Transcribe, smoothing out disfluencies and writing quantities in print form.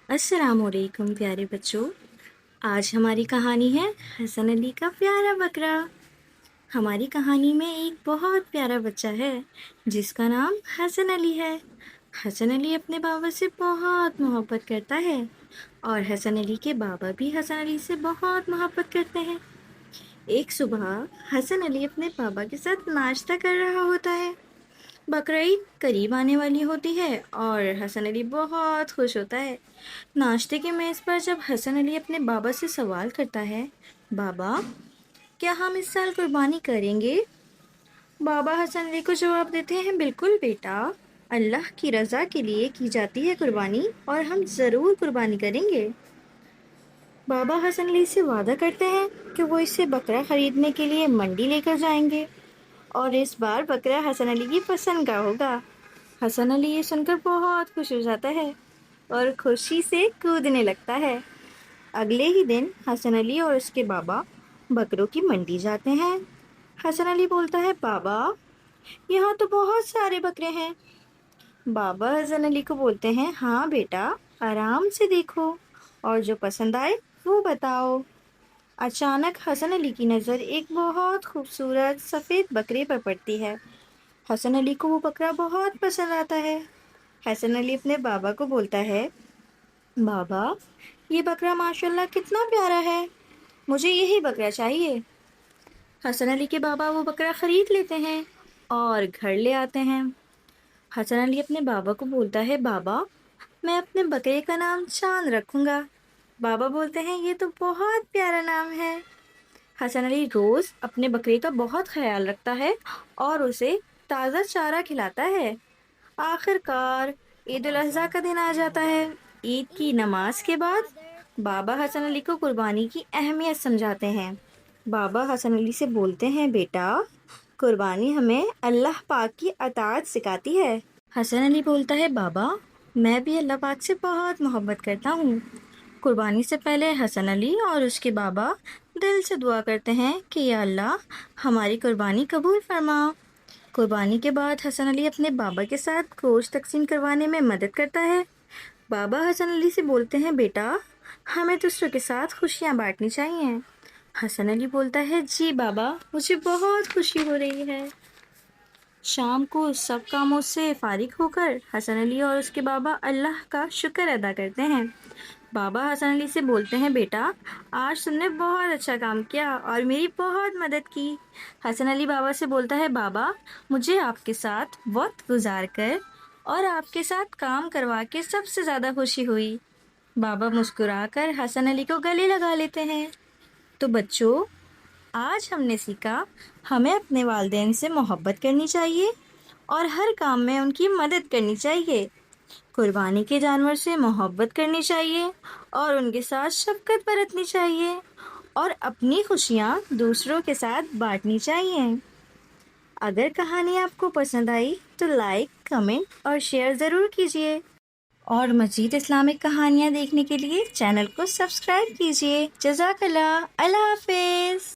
السلام علیکم پیارے بچوں، آج ہماری کہانی ہے حسن علی کا پیارا بکرا۔ ہماری کہانی میں ایک بہت پیارا بچہ ہے جس کا نام حسن علی ہے۔ حسن علی اپنے بابا سے بہت محبت کرتا ہے اور حسن علی کے بابا بھی حسن علی سے بہت محبت کرتے ہیں۔ ایک صبح حسن علی اپنے بابا کے ساتھ ناشتہ کر رہا ہوتا ہے۔ بقرعید قریب آنے والی ہوتی ہے اور حسن علی بہت خوش ہوتا ہے۔ ناشتے کی میز پر جب حسن علی اپنے بابا سے سوال کرتا ہے، بابا کیا ہم اس سال قربانی کریں گے؟ بابا حسن علی کو جواب دیتے ہیں، بالکل بیٹا، اللہ کی رضا کے لیے کی جاتی ہے قربانی اور ہم ضرور قربانی کریں گے۔ بابا حسن علی سے وعدہ کرتے ہیں کہ وہ اسے بکرا خریدنے کے لیے منڈی لے کر جائیں گے اور اس بار بکرا حسن علی کی پسند کا ہوگا۔ حسن علی یہ سن کر بہت خوش ہو جاتا ہے اور خوشی سے کودنے لگتا ہے۔ اگلے ہی دن حسن علی اور اس کے بابا بکروں کی منڈی جاتے ہیں۔ حسن علی بولتا ہے، بابا یہاں تو بہت سارے بکرے ہیں۔ بابا حسن علی کو بولتے ہیں، ہاں بیٹا، آرام سے دیکھو اور جو پسند آئے وہ بتاؤ۔ اچانک حسن علی کی نظر ایک بہت خوبصورت سفید بکرے پر پڑتی ہے۔ حسن علی کو وہ بکرا بہت پسند آتا ہے۔ حسن علی اپنے بابا کو بولتا ہے، بابا یہ بکرا ماشاءاللہ کتنا پیارا ہے، مجھے یہی بکرا چاہیے۔ حسن علی کے بابا وہ بکرا خرید لیتے ہیں اور گھر لے آتے ہیں۔ حسن علی اپنے بابا کو بولتا ہے، بابا میں اپنے بکرے کا نام چاند رکھوں گا۔ بابا بولتے ہیں، یہ تو بہت پیارا نام ہے۔ حسن علی روز اپنے بکرے کا بہت خیال رکھتا ہے اور اسے تازہ چارہ کھلاتا ہے۔ آخر کار عید الاضحیٰ کا دن آ جاتا ہے۔ عید کی نماز کے بعد بابا حسن علی کو قربانی کی اہمیت سمجھاتے ہیں۔ بابا حسن علی سے بولتے ہیں، بیٹا قربانی ہمیں اللہ پاک کی اطاعت سکھاتی ہے۔ حسن علی بولتا ہے، بابا میں بھی اللہ پاک سے بہت محبت کرتا ہوں۔ قربانی سے پہلے حسن علی اور اس کے بابا دل سے دعا کرتے ہیں کہ یا اللہ ہماری قربانی قبول فرما۔ قربانی کے بعد حسن علی اپنے بابا کے ساتھ گوشت تقسیم کروانے میں مدد کرتا ہے۔ بابا حسن علی سے بولتے ہیں، بیٹا ہمیں دوسروں کے ساتھ خوشیاں بانٹنی چاہیے۔ حسن علی بولتا ہے، جی بابا مجھے بہت خوشی ہو رہی ہے۔ شام کو سب کاموں سے فارغ ہو کر حسن علی اور اس کے بابا اللہ کا شکر ادا کرتے ہیں۔ بابا حسن علی سے بولتے ہیں، بیٹا آج تم نے بہت اچھا کام کیا اور میری بہت مدد کی۔ حسن علی بابا سے بولتا ہے، بابا مجھے آپ کے ساتھ وقت گزار کر اور آپ کے ساتھ کام کروا کے سب سے زیادہ خوشی ہوئی۔ بابا مسکرا کر حسن علی کو گلے لگا لیتے ہیں۔ تو بچوں، آج ہم نے سیکھا ہمیں اپنے والدین سے محبت کرنی چاہیے اور ہر کام میں ان کی مدد کرنی چاہیے۔ قربانی کے جانور سے محبت کرنی چاہیے اور ان کے ساتھ شفقت برتنی چاہیے اور اپنی خوشیاں دوسروں کے ساتھ بانٹنی چاہیے۔ اگر کہانی آپ کو پسند آئی تو لائک، کمنٹ اور شیئر ضرور کیجیے اور مزید اسلامک کہانیاں دیکھنے کے لیے چینل کو سبسکرائب کیجیے۔ جزاک اللہ، اللہ حافظ۔